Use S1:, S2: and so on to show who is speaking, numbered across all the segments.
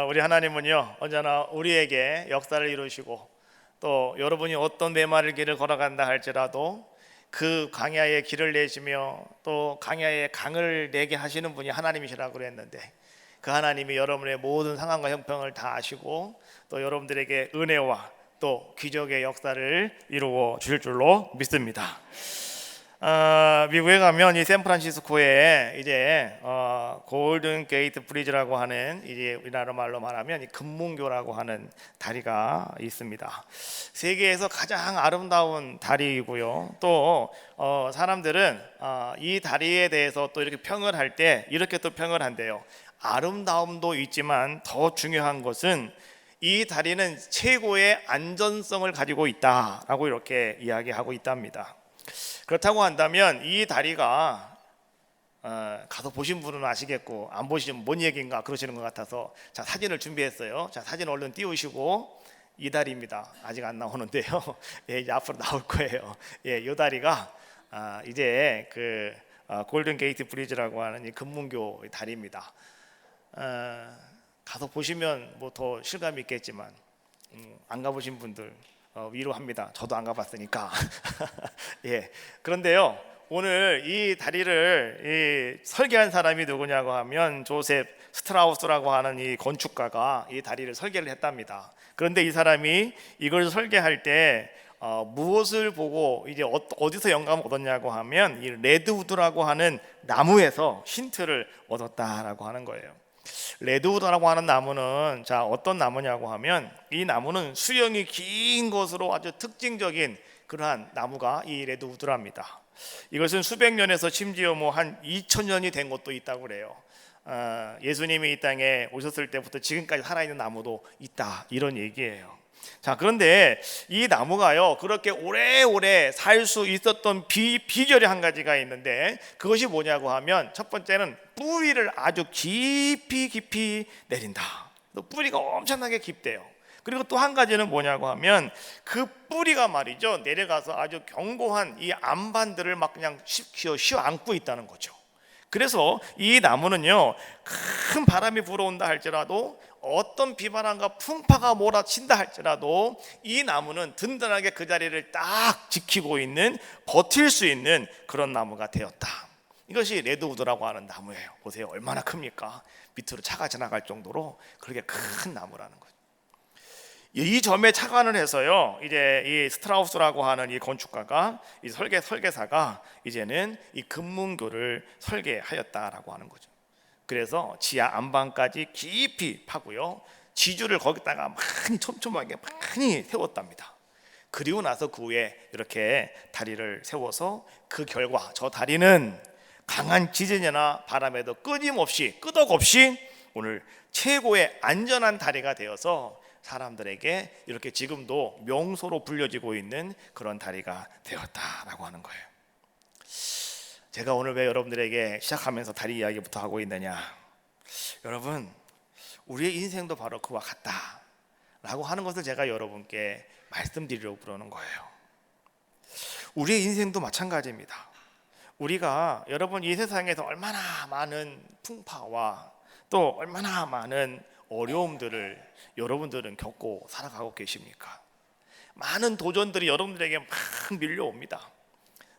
S1: 우리 하나님은요 언제나 우리에게 역사를 이루시고 또 여러분이 어떤 메마를 길을 걸어간다 할지라도 그 광야의 길을 내시며 또 광야의 강을 내게 하시는 분이 하나님이시라고 그랬는데, 그 하나님이 여러분의 모든 상황과 형편을 다 아시고 또 여러분들에게 은혜와 또 기적의 역사를 이루어 주실 줄로 믿습니다. 미국에 가면 이 샌프란시스코에 이제 골든 게이트 브리지라고 하는, 이제 우리나라 말로 말하면 이 금문교라고 하는 다리가 있습니다. 세계에서 가장 아름다운 다리이고요. 또 사람들은 이 다리에 대해서 또 이렇게 평을 할 때 이렇게 또 평을 한대요. 아름다움도 있지만 더 중요한 것은 이 다리는 최고의 안전성을 가지고 있다라고 이렇게 이야기하고 있답니다. 그렇다고 한다면 이 다리가 가서 보신 분은 아시겠고 안 보시면 뭔 얘기인가 그러시는 것 같아서 자, 사진을 준비했어요. 자, 사진 얼른 띄우시고, 이 다리입니다. 아직 안 나오는데요. 예, 이제 앞으로 나올 거예요. 예, 이 다리가 이제 그 골든 게이트 브리지라고 하는 이 금문교 다리입니다. 가서 보시면 뭐 더 실감이 있겠지만 안 가보신 분들 위로합니다. 저도 안 가봤으니까. 예. 그런데요, 오늘 이 다리를 설계한 사람이 누구냐고 하면 조셉 스트라우스라고 하는 이 건축가가 이 다리를 설계를 했답니다. 그런데 이 사람이 이걸 설계할 때 무엇을 보고 이제 어디서 영감을 얻었냐고 하면 이 레드우드라고 하는 나무에서 힌트를 얻었다라고 하는 거예요. 레드우드라고 하는 나무는 자, 어떤 나무냐고 하면 이 나무는 수령이 긴 것으로 아주 특징적인 그러한 나무가 이 레드우드랍니다. 이것은 수백 년에서 심지어 뭐 한 2000년이 된 것도 있다고 그래요. 예수님이 이 땅에 오셨을 때부터 지금까지 살아있는 나무도 있다, 이런 얘기예요. 자, 그런데 이 나무가요 그렇게 오래오래 살 수 있었던 비결이 한 가지가 있는데, 그것이 뭐냐고 하면 첫 번째는 뿌리를 아주 깊이 내린다. 또 뿌리가 엄청나게 깊대요. 그리고 또 한 가지는 뭐냐고 하면 그 뿌리가 말이죠 내려가서 아주 견고한 이 암반들을 막 그냥 휘어 안고 있다는 거죠. 그래서 이 나무는요 큰 바람이 불어온다 할지라도 어떤 비바람과 풍파가 몰아친다 할지라도 이 나무는 든든하게 그 자리를 딱 지키고 있는, 버틸 수 있는 그런 나무가 되었다. 이것이 레드우드라고 하는 나무예요. 보세요, 얼마나 큽니까? 밑으로 차가 지나갈 정도로 그렇게 큰 나무라는 거죠. 이 점에 착안을 해서요 이제 이 스트라우스라고 하는 이 건축가가, 이 설계사가 이제는 이 금문교를 설계하였다라고 하는 거죠. 그래서 지하 안방까지 깊이 파고요 지주를 거기다가 많이 촘촘하게 많이 세웠답니다. 그리고 나서 그 후에 이렇게 다리를 세워서 그 결과 저 다리는 강한 지진이나 바람에도 끊임없이 끄덕없이 오늘 최고의 안전한 다리가 되어서 사람들에게 이렇게 지금도 명소로 불려지고 있는 그런 다리가 되었다라고 하는 거예요. 제가 오늘 왜 여러분들에게 시작하면서 다리 이야기부터 하고 있느냐, 여러분 우리의 인생도 바로 그와 같다 라고 하는 것을 제가 여러분께 말씀드리려고 그러는 거예요. 우리의 인생도 마찬가지입니다. 우리가 여러분 이 세상에서 얼마나 많은 풍파와 또 얼마나 많은 어려움들을 여러분들은 겪고 살아가고 계십니까? 많은 도전들이 여러분들에게 막 밀려옵니다.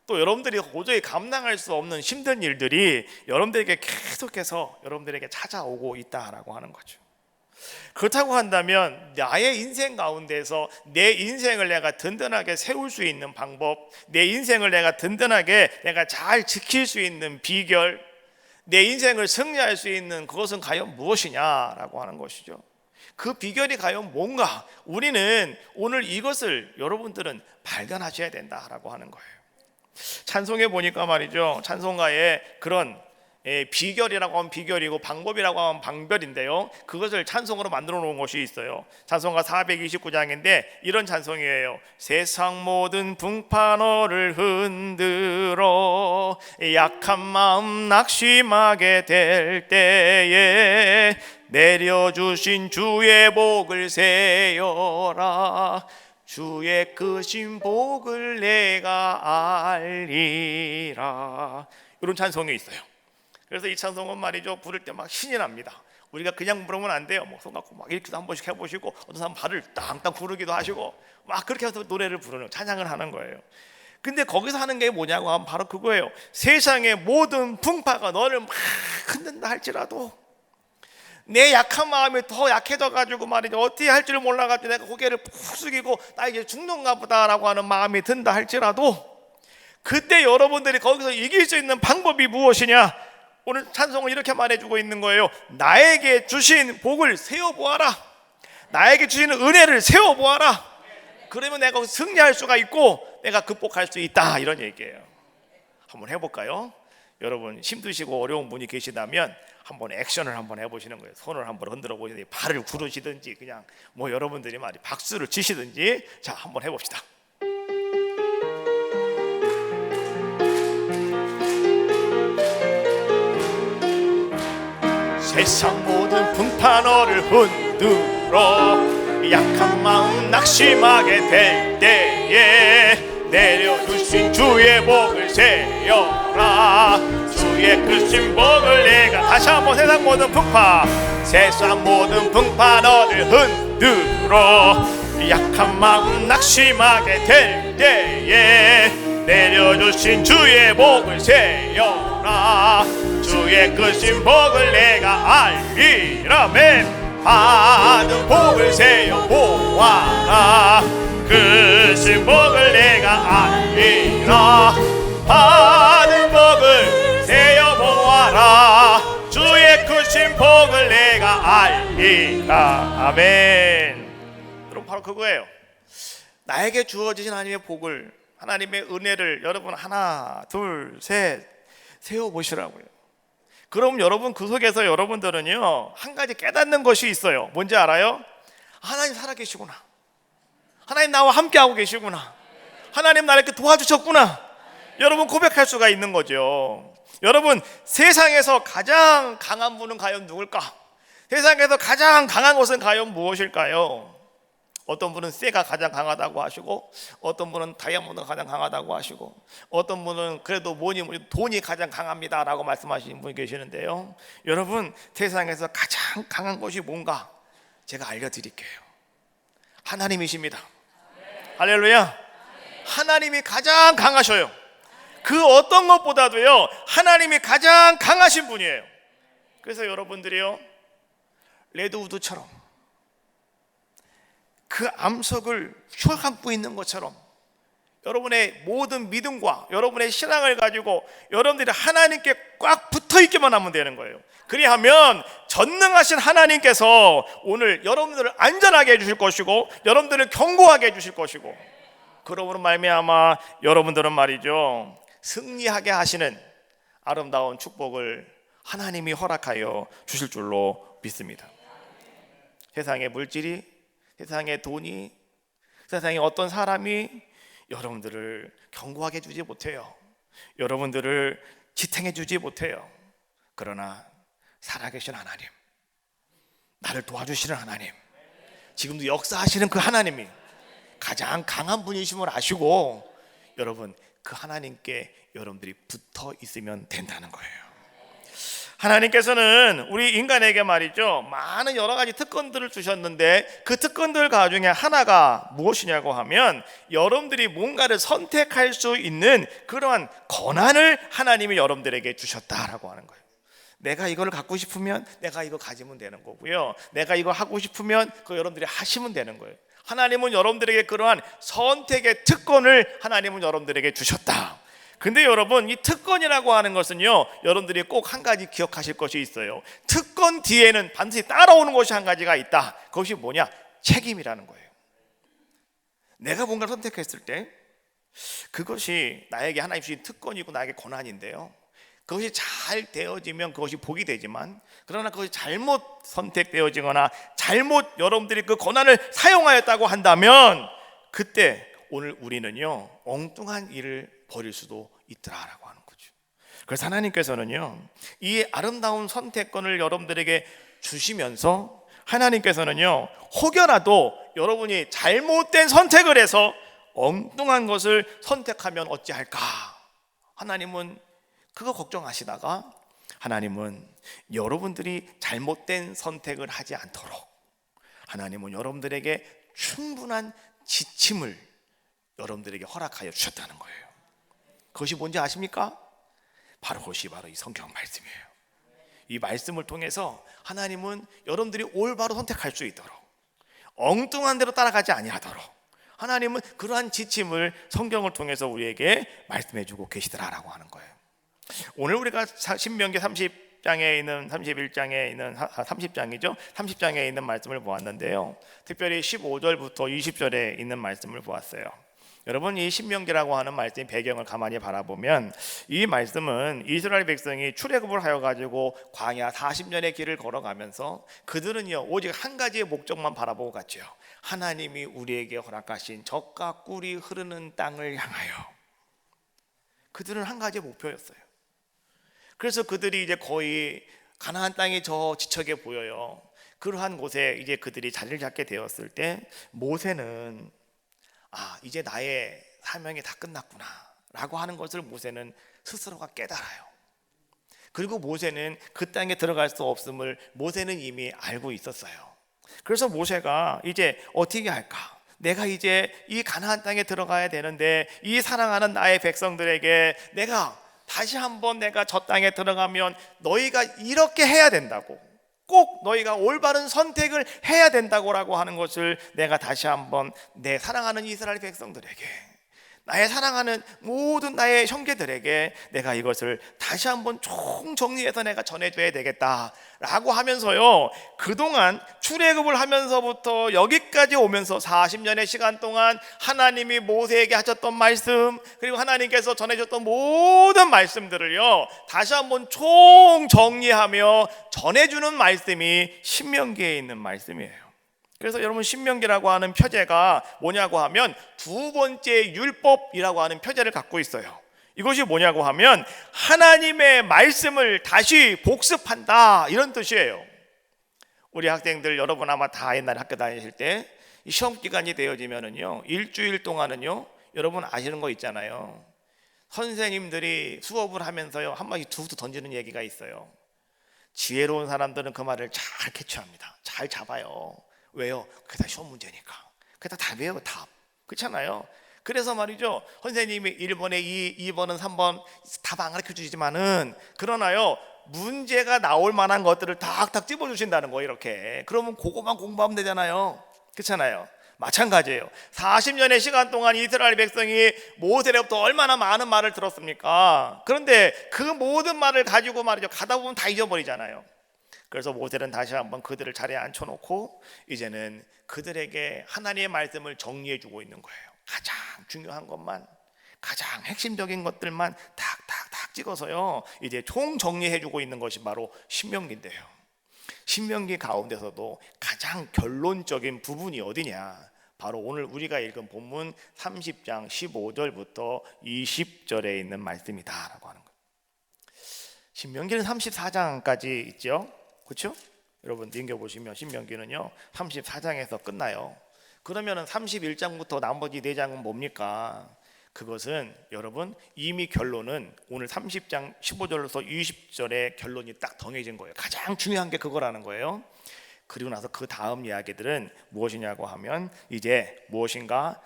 S1: 또 여러분들이 도저히 감당할 수 없는 힘든 일들이 여러분들에게 계속해서 여러분들에게 찾아오고 있다라고 하는 거죠. 그렇다고 한다면 나의 인생 가운데서 내 인생을 내가 든든하게 세울 수 있는 방법, 내 인생을 내가 든든하게 내가 잘 지킬 수 있는 비결, 내 인생을 승리할 수 있는 그것은 과연 무엇이냐라고 하는 것이죠. 그 비결이 과연 뭔가, 우리는 오늘 이것을 여러분들은 발견하셔야 된다라고 하는 거예요. 찬송에 보니까 말이죠 찬송가에 그런 비결이라고 하면 비결이고 방법이라고 하면 방법인데요 그것을 찬송으로 만들어 놓은 것이 있어요. 찬송가 429장인데 이런 찬송이에요. 세상 모든 풍파 너를 흔들어 약한 마음 낙심하게 될 때에 내려주신 주의 복을 세어라. 주의 크신 복을 내가 알리라. 이런 찬송이 있어요. 그래서 이 찬송은 말이죠 부를 때 막 신이 납니다. 우리가 그냥 물으면 안 돼요. 뭐 손 갖고 막 이렇게도 한 번씩 해보시고, 어떤 사람 발을 땅땅 구르기도 하시고 막 그렇게 해서 노래를 부르는, 찬양을 하는 거예요. 근데 거기서 하는 게 뭐냐고 하면 바로 그거예요. 세상의 모든 풍파가 너를 막 흔든다 할지라도 내 약한 마음이 더 약해져 가지고 말이죠, 어떻게 할 줄 몰라 가지고 내가 고개를 푹 숙이고 나 이제 죽는가 보다라고 하는 마음이 든다 할지라도, 그때 여러분들이 거기서 이길 수 있는 방법이 무엇이냐? 오늘 찬송은 이렇게 말해주고 있는 거예요. 나에게 주신 복을 세어보아라. 나에게 주신 은혜를 세어보아라. 그러면 내가 승리할 수가 있고 내가 극복할 수 있다, 이런 얘기예요. 한번 해볼까요? 여러분 힘드시고 어려운 분이 계시다면 한번 액션을 한번 해보시는 거예요. 손을 한번 흔들어 보시든지 발을 구르시든지 그냥 뭐 여러분들이 말이 박수를 치시든지. 자, 한번 해봅시다. 세상 모든 풍파 너를 흔들어 약한 마음 낙심하게 될 때에 내려주신 주의 복을 세어라. 주의 크신 복을 내가, 다시 한번, 세상 모든 풍파, 세상 모든 풍파 너를 흔들어 약한 마음 낙심하게 될 때에 내려주신 주의 복을 세어라. 주의 크신 복을 내가 알리라. 맨 받은 복을 세어 보아라. 크신 복을 내가 알리라. 받은 복을 세어 보아라. 주의 크신 복을 내가 알리라. 아멘. 여러분 바로 그거예요. 나에게 주어지신 하나님의 복을, 하나님의 은혜를 여러분 하나 둘 셋 세어 보시라고요. 그럼 여러분 그 속에서 여러분들은요 한 가지 깨닫는 것이 있어요. 뭔지 알아요? 하나님 살아계시구나. 하나님 나와 함께하고 계시구나. 하나님 나를 이렇게 도와주셨구나. 여러분 고백할 수가 있는 거죠. 여러분 세상에서 가장 강한 분은 과연 누굴까? 세상에서 가장 강한 것은 과연 무엇일까요? 어떤 분은 쇠가 가장 강하다고 하시고, 어떤 분은 다이아몬드가 가장 강하다고 하시고, 어떤 분은 그래도 뭐니 돈이 가장 강합니다라고 말씀하시는 분이 계시는데요. 여러분 세상에서 가장 강한 것이 뭔가 제가 알려드릴게요. 하나님이십니다. 할렐루야. 하나님이 가장 강하셔요. 그 어떤 것보다도요 하나님이 가장 강하신 분이에요. 그래서 여러분들이요 레드우드처럼 그 암석을 휘어 감고 있는 것처럼 여러분의 모든 믿음과 여러분의 신앙을 가지고 여러분들이 하나님께 꽉 붙어 있기만 하면 되는 거예요. 그리하면 전능하신 하나님께서 오늘 여러분들을 안전하게 해주실 것이고 여러분들을 견고하게 해주실 것이고, 그러므로 말미암아 여러분들은 말이죠 승리하게 하시는 아름다운 축복을 하나님이 허락하여 주실 줄로 믿습니다. 세상의 물질이, 세상의 돈이, 세상의 어떤 사람이 여러분들을 견고하게 해주지 못해요. 여러분들을 지탱해 주지 못해요. 그러나 살아계신 하나님, 나를 도와주시는 하나님, 지금도 역사하시는 그 하나님이 가장 강한 분이심을 아시고 여러분 그 하나님께 여러분들이 붙어 있으면 된다는 거예요. 하나님께서는 우리 인간에게 말이죠 많은 여러 가지 특권들을 주셨는데 그 특권들 가중에 하나가 무엇이냐고 하면 여러분들이 뭔가를 선택할 수 있는 그러한 권한을 하나님이 여러분들에게 주셨다라고 하는 거예요. 내가 이걸 갖고 싶으면 내가 이거 가지면 되는 거고요, 내가 이거 하고 싶으면 그거 여러분들이 하시면 되는 거예요. 하나님은 여러분들에게 그러한 선택의 특권을 하나님은 여러분들에게 주셨다. 근데 여러분 이 특권이라고 하는 것은요 여러분들이 꼭 한 가지 기억하실 것이 있어요. 특권 뒤에는 반드시 따라오는 것이 한 가지가 있다. 그것이 뭐냐? 책임이라는 거예요. 내가 뭔가를 선택했을 때 그것이 나에게 하나님 주신 특권이고 나에게 권한인데요, 그것이 잘 되어지면 그것이 복이 되지만, 그러나 그것이 잘못 선택되어지거나 잘못 여러분들이 그 권한을 사용하였다고 한다면 그때 오늘 우리는요 엉뚱한 일을 벌일 수도 있더라라고 하는 거죠. 그래서 하나님께서는요 이 아름다운 선택권을 여러분들에게 주시면서 하나님께서는요 혹여라도 여러분이 잘못된 선택을 해서 엉뚱한 것을 선택하면 어찌할까, 하나님은 그거 걱정하시다가 하나님은 여러분들이 잘못된 선택을 하지 않도록, 하나님은 여러분들에게 충분한 지침을 여러분들에게 허락하여 주셨다는 거예요. 그것이 뭔지 아십니까? 그것이 바로 이 성경 말씀이에요. 이 말씀을 통해서 하나님은 여러분들이 올바로 선택할 수 있도록, 엉뚱한 대로 따라가지 아니하도록 하나님은 그러한 지침을 성경을 통해서 우리에게 말씀해 주고 계시더라라고 하는 거예요. 오늘 우리가 신명기 30장에 있는 31장에 있는 30장이죠. 30장에 있는 말씀을 보았는데요. 특별히 15절부터 20절에 있는 말씀을 보았어요. 여러분, 이 신명기라고 하는 말씀의 배경을 가만히 바라보면 이 말씀은 이스라엘 백성이 출애굽을 하여 가지고 광야 40년의 길을 걸어가면서 그들은요 오직 한 가지의 목적만 바라보고 갔죠. 하나님이 우리에게 허락하신 젖과 꿀이 흐르는 땅을 향하여. 그들은 한 가지의 목표였어요. 그래서 그들이 이제 거의 가나안 땅이 저 지척에 보여요. 그러한 곳에 이제 그들이 자리를 잡게 되었을 때 모세는 이제 나의 사명이 다 끝났구나 라고 하는 것을 모세는 스스로가 깨달아요. 그리고 모세는 그 땅에 들어갈 수 없음을 모세는 이미 알고 있었어요. 그래서 모세가 이제 어떻게 할까? 내가 이제 이 가나안 땅에 들어가야 되는데 이 사랑하는 나의 백성들에게 내가 다시 한번 내가 저 땅에 들어가면 너희가 이렇게 해야 된다고, 꼭 너희가 올바른 선택을 해야 된다고 하는 것을 내가 다시 한번 내 사랑하는 이스라엘 백성들에게, 나의 사랑하는 모든 나의 형제들에게 내가 이것을 다시 한번 총정리해서 내가 전해줘야 되겠다라고 하면서요, 그동안 출애굽을 하면서부터 여기까지 오면서 40년의 시간 동안 하나님이 모세에게 하셨던 말씀, 그리고 하나님께서 전해줬던 모든 말씀들을요 다시 한번 총정리하며 전해주는 말씀이 신명기에 있는 말씀이에요. 그래서 여러분, 신명기라고 하는 표제가 뭐냐고 하면 두 번째 율법이라고 하는 표제를 갖고 있어요. 이것이 뭐냐고 하면 하나님의 말씀을 다시 복습한다, 이런 뜻이에요. 우리 학생들 여러분 아마 다 옛날에 학교 다니실 때 이 시험 기간이 되어지면은요 일주일 동안은요 여러분 아시는 거 있잖아요. 선생님들이 수업을 하면서요 한마디 툭툭 던지는 얘기가 있어요. 지혜로운 사람들은 그 말을 잘 캐치합니다. 잘 잡아요. 왜요? 그게 다 시험 문제니까. 그게 다 답이에요, 답. 그렇잖아요. 그래서 말이죠, 선생님이 1번에 2, 2번은 3번 답 안 가르쳐 주시지만은 그러나요 문제가 나올 만한 것들을 탁탁 찝어주신다는 거예요. 이렇게 그러면 그거만 공부하면 되잖아요. 그렇잖아요. 마찬가지예요. 40년의 시간 동안 이스라엘 백성이 모세로부터 얼마나 많은 말을 들었습니까? 그런데 그 모든 말을 가지고 말이죠 가다 보면 다 잊어버리잖아요. 그래서 모세는 다시 한번 그들을 자리에 앉혀놓고 이제는 그들에게 하나님의 말씀을 정리해주고 있는 거예요. 가장 중요한 것만, 가장 핵심적인 것들만 탁탁탁 찍어서요 이제 총정리해주고 있는 것이 바로 신명기인데요, 신명기 가운데서도 가장 결론적인 부분이 어디냐, 바로 오늘 우리가 읽은 본문 30장 15절부터 20절에 있는 말씀이다라고 하는 거예요. 신명기는 34장까지 있죠, 그렇죠? 여러분 넘겨보시면 신명기는요 34장에서 끝나요. 그러면 31장부터 나머지 4장은 뭡니까? 그것은 여러분 이미 결론은 오늘 30장 15절에서 20절의 결론이 딱 정해진 거예요. 가장 중요한 게 그거라는 거예요. 그리고 나서 그 다음 이야기들은 무엇이냐고 하면 이제 무엇인가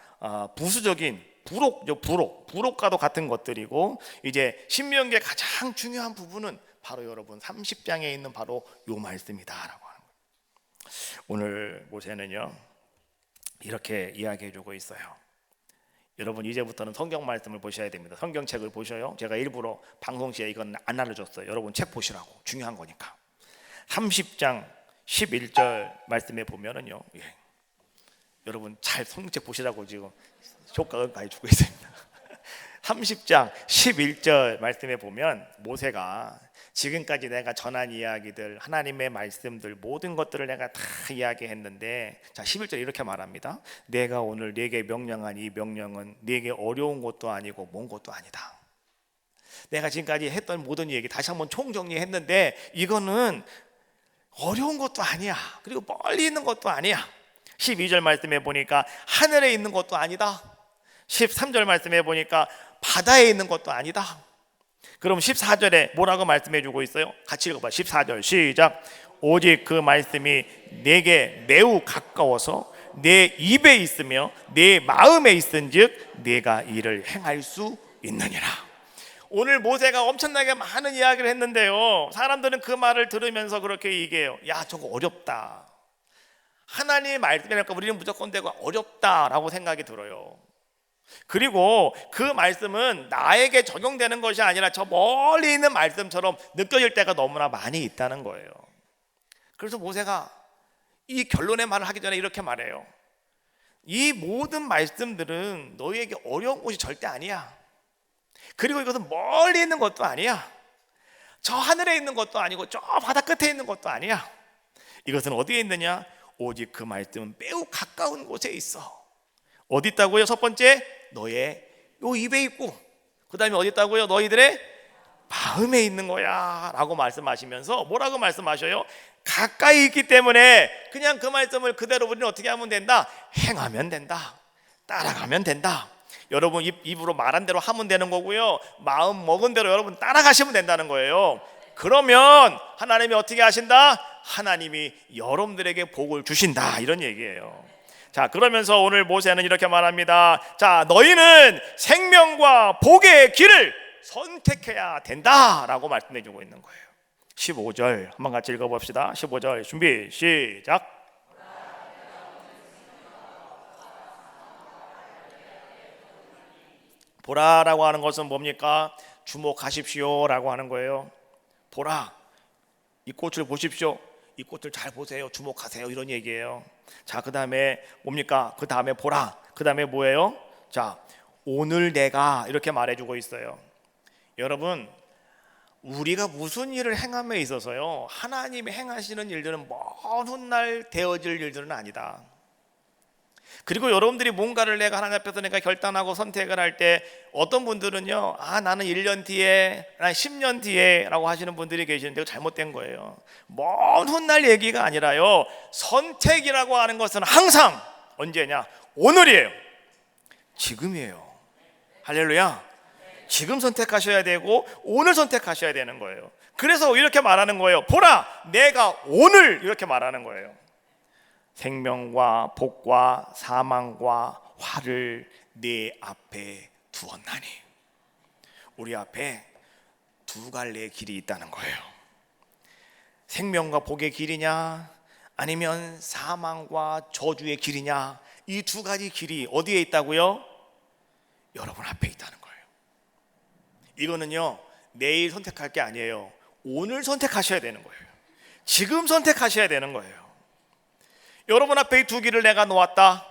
S1: 부수적인 부록과도 같은 것들이고, 이제 신명기의 가장 중요한 부분은 바로 여러분 30장에 있는 바로 요 말씀이다라고 하는 거예요. 오늘 모세는요 이렇게 이야기해주고 있어요. 여러분 이제부터는 성경 말씀을 보셔야 됩니다. 성경책을 보셔요. 제가 일부러 방송 시에 이건 안 알려줬어요. 여러분 책 보시라고, 중요한 거니까. 30장 11절 말씀에 보면은요, 여러분 잘 성경책 보시라고 지금 효과까지 주고 있습니다. 30장 11절 말씀에 보면 모세가 지금까지 내가 전한 이야기들, 하나님의 말씀들, 모든 것들을 내가 다 이야기했는데, 자 11절 이렇게 말합니다. 내가 오늘 네게 명령한 이 명령은 네게 어려운 것도 아니고 먼 것도 아니다. 내가 지금까지 했던 모든 얘기 다시 한번 총정리했는데 이거는 어려운 것도 아니야, 그리고 멀리 있는 것도 아니야. 12절 말씀에 보니까 하늘에 있는 것도 아니다. 13절 말씀에 보니까 바다에 있는 것도 아니다. 그럼 14절에 뭐라고 말씀해 주고 있어요? 같이 읽어봐. 14절 시작. 오직 그 말씀이 내게 매우 가까워서 내 입에 있으며 내 마음에 있은즉 내가 이를 행할 수 있느니라. 오늘 모세가 엄청나게 많은 이야기를 했는데요, 사람들은 그 말을 들으면서 그렇게 얘기해요. 야, 저거 어렵다. 하나님의 말씀이니까 우리는 무조건 되고 어렵다라고 생각이 들어요. 그리고 그 말씀은 나에게 적용되는 것이 아니라 저 멀리 있는 말씀처럼 느껴질 때가 너무나 많이 있다는 거예요. 그래서 모세가 이 결론의 말을 하기 전에 이렇게 말해요. 이 모든 말씀들은 너희에게 어려운 것이 절대 아니야. 그리고 이것은 멀리 있는 것도 아니야. 저 하늘에 있는 것도 아니고 저 바다 끝에 있는 것도 아니야. 이것은 어디에 있느냐? 오직 그 말씀은 매우 가까운 곳에 있어. 어디 있다고요? 첫 번째, 너의 요 입에 있고, 그 다음에 어디 있다고요? 너희들의 마음에 있는 거야 라고 말씀하시면서 뭐라고 말씀하셔요? 가까이 있기 때문에 그냥 그 말씀을 그대로 우리는 어떻게 하면 된다? 행하면 된다. 따라가면 된다. 여러분 입으로 말한 대로 하면 되는 거고요, 마음 먹은 대로 여러분 따라가시면 된다는 거예요. 그러면 하나님이 어떻게 하신다? 하나님이 여러분들에게 복을 주신다, 이런 얘기예요. 자, 그러면서 오늘 모세는 이렇게 말합니다. 자, 너희는 생명과 복의 길을 선택해야 된다라고 말씀해 주고 있는 거예요. 15절 한번 같이 읽어봅시다. 15절 준비 시작. 보라라고 하는 것은 뭡니까? 주목하십시오 라고 하는 거예요. 보라, 이 꽃을 보십시오. 이 꽃을 잘 보세요. 주목하세요. 이런 얘기예요. 자, 그 다음에 뭡니까? 그 다음에 보라. 그 다음에 뭐예요? 자, 오늘 내가 이렇게 말해주고 있어요. 여러분, 우리가 무슨 일을 행함에 있어서요, 하나님이 행하시는 일들은 먼 훗날 되어질 일들은 아니다. 그리고 여러분들이 뭔가를 내가 하나님 앞에서 내가 결단하고 선택을 할 때 어떤 분들은요, 나는 1년 뒤에, 난 10년 뒤에 라고 하시는 분들이 계시는데 잘못된 거예요. 먼 훗날 얘기가 아니라요, 선택이라고 하는 것은 항상 언제냐? 오늘이에요. 지금이에요. 할렐루야. 지금 선택하셔야 되고 오늘 선택하셔야 되는 거예요. 그래서 이렇게 말하는 거예요. 보라, 내가 오늘, 이렇게 말하는 거예요. 생명과 복과 사망과 화를 네 앞에 두었나니. 우리 앞에 두 갈래의 길이 있다는 거예요. 생명과 복의 길이냐, 아니면 사망과 저주의 길이냐, 이 두 가지 길이 어디에 있다고요? 여러분 앞에 있다는 거예요. 이거는요, 내일 선택할 게 아니에요. 오늘 선택하셔야 되는 거예요. 지금 선택하셔야 되는 거예요. 여러분 앞에 이 두 길을 내가 놓았다.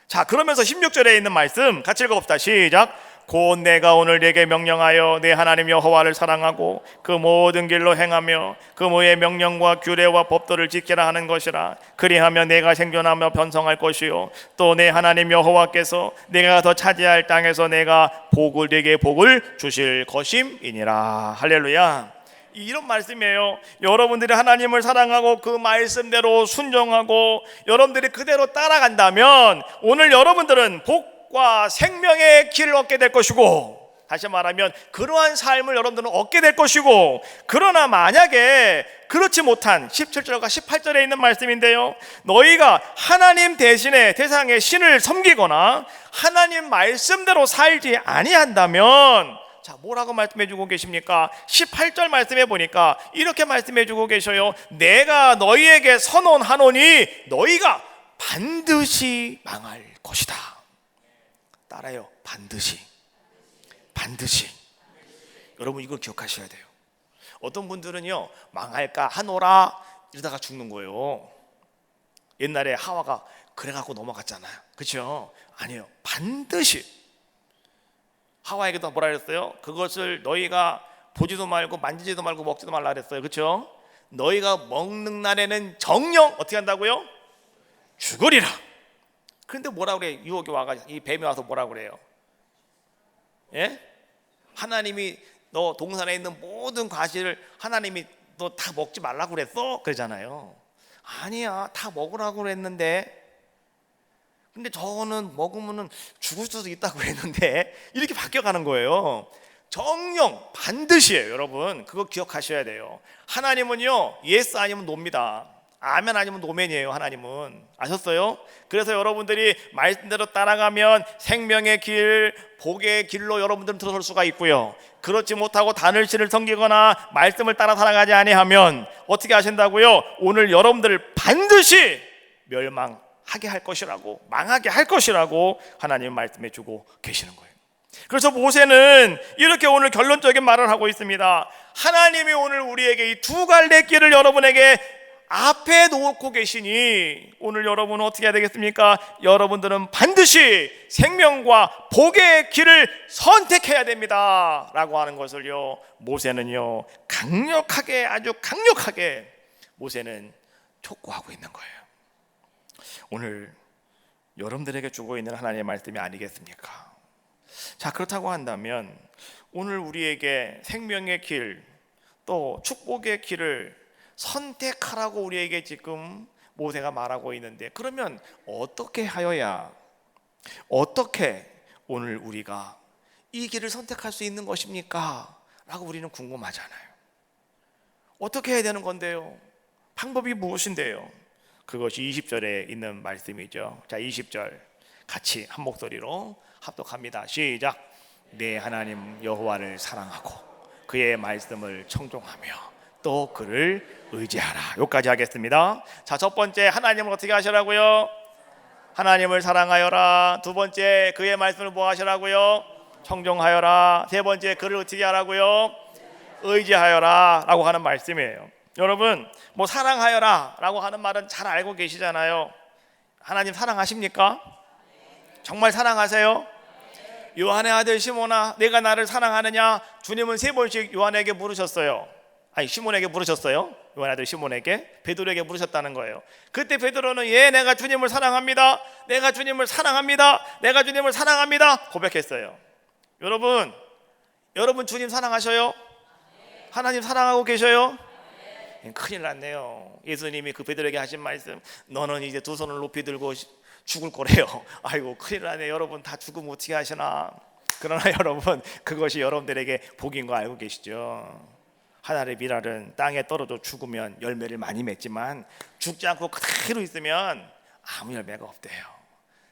S1: 자, 그러면서 16절에 있는 말씀 같이 읽어봅시다. 시작. 곧 내가 오늘 네게 명령하여 네 하나님 여호와를 사랑하고 그 모든 길로 행하며 그 모의 명령과 규례와 법도를 지키라 하는 것이라. 그리하면 내가 생존하며 번성할 것이요 또 내 하나님 여호와께서 내가 더 차지할 땅에서 내가 복을 네게 복을 주실 것임이니라. 할렐루야. 이런 말씀이에요. 여러분들이 하나님을 사랑하고 그 말씀대로 순종하고 여러분들이 그대로 따라간다면 오늘 여러분들은 복과 생명의 길을 얻게 될 것이고, 다시 말하면 그러한 삶을 여러분들은 얻게 될 것이고, 그러나 만약에 그렇지 못한 17절과 18절에 있는 말씀인데요, 너희가 하나님 대신에 세상의 신을 섬기거나 하나님 말씀대로 살지 아니한다면, 자, 뭐라고 말씀해 주고 계십니까? 18절 말씀해 보니까 이렇게 말씀해 주고 계셔요. 내가 너희에게 선언하노니 너희가 반드시 망할 것이다. 따라요. 반드시. 반드시. 여러분 이걸 기억하셔야 돼요. 어떤 분들은요, 망할까 하노라 이러다가 죽는 거예요. 옛날에 하와가 그래갖고 넘어갔잖아요. 그렇죠? 아니에요. 반드시. 하와에게도 뭐라 그랬어요? 그것을 너희가 보지도 말고 만지지도 말고 먹지도 말라 그랬어요. 그렇죠? 너희가 먹는 날에는 정령 어떻게 한다고요? 죽으리라. 그런데 뭐라 그래? 유혹이 와가지고 이 뱀이 와서 뭐라 그래요? 예? 하나님이 너 동산에 있는 모든 과실을 하나님이 너 다 먹지 말라고 그랬어? 그러잖아요. 아니야, 다 먹으라고 그랬는데, 근데 저거는 먹으면은 죽을 수도 있다고 그랬는데, 이렇게 바뀌어가는 거예요. 정령 반드시예요. 여러분 그거 기억하셔야 돼요. 하나님은요 예스 아니면 노입니다. 아멘 아니면 노맨이에요. 하나님은 아셨어요? 그래서 여러분들이 말씀대로 따라가면 생명의 길, 복의 길로 여러분들은 들어설 수가 있고요. 그렇지 못하고 다늘씨를 섬기거나 말씀을 따라 살아가지 아니하면 어떻게 하신다고요? 오늘 여러분들을 반드시 멸망하게 할 것이라고, 망하게 할 것이라고 하나님 말씀해 주고 계시는 거예요. 그래서 모세는 이렇게 오늘 결론적인 말을 하고 있습니다. 하나님이 오늘 우리에게 이 두 갈래 길을 여러분에게 앞에 놓고 계시니 오늘 여러분은 어떻게 해야 되겠습니까? 여러분들은 반드시 생명과 복의 길을 선택해야 됩니다 라고 하는 것을요 모세는요 강력하게, 아주 강력하게 모세는 촉구하고 있는 거예요. 오늘 여러분들에게 주고 있는 하나님의 말씀이 아니겠습니까? 자, 그렇다고 한다면 오늘 우리에게 생명의 길, 또 축복의 길을 선택하라고 우리에게 지금 모세가 말하고 있는데, 그러면 어떻게 하여야, 어떻게 오늘 우리가 이 길을 선택할 수 있는 것입니까? 라고 우리는 궁금하잖아요. 어떻게 해야 되는 건데요? 방법이 무엇인데요? 그것이 20절에 있는 말씀이죠. 자, 20절 같이 한 목소리로 합독합니다. 시작. 내 하나님 여호와를 사랑하고 그의 말씀을 청종하며 또 그를 의지하라. 여기까지 하겠습니다. 자, 첫 번째 하나님을 어떻게 하시라고요? 하나님을 사랑하여라. 두 번째 그의 말씀을 뭐 하시라고요? 청종하여라. 세 번째 그를 어떻게 하라고요? 의지하여라 라고 하는 말씀이에요. 여러분 뭐 사랑하여라 라고 하는 말은 잘 알고 계시잖아요. 하나님 사랑하십니까? 정말 사랑하세요? 요한의 아들 시몬아, 내가 나를 사랑하느냐? 주님은 3번씩 요한에게 물으셨어요. 아니, 시몬에게 물으셨어요. 요한의 아들 시몬에게, 베드로에게 물으셨다는 거예요. 그때 베드로는 예, 내가 주님을 사랑합니다, 내가 주님을 사랑합니다, 내가 주님을 사랑합니다 고백했어요. 여러분 주님 사랑하셔요? 하나님 사랑하고 계셔요? 큰일 났네요. 예수님이 그 베드로에게 하신 말씀, 너는 이제 두 손을 높이 들고 죽을 거래요. 아이고 큰일 나네. 여러분 다 죽으면 어떻게 하시나. 그러나 여러분 그것이 여러분들에게 복인 거 알고 계시죠? 하늘의 비랄은 땅에 떨어져 죽으면 열매를 많이 맺지만 죽지 않고 그대로 있으면 아무 열매가 없대요.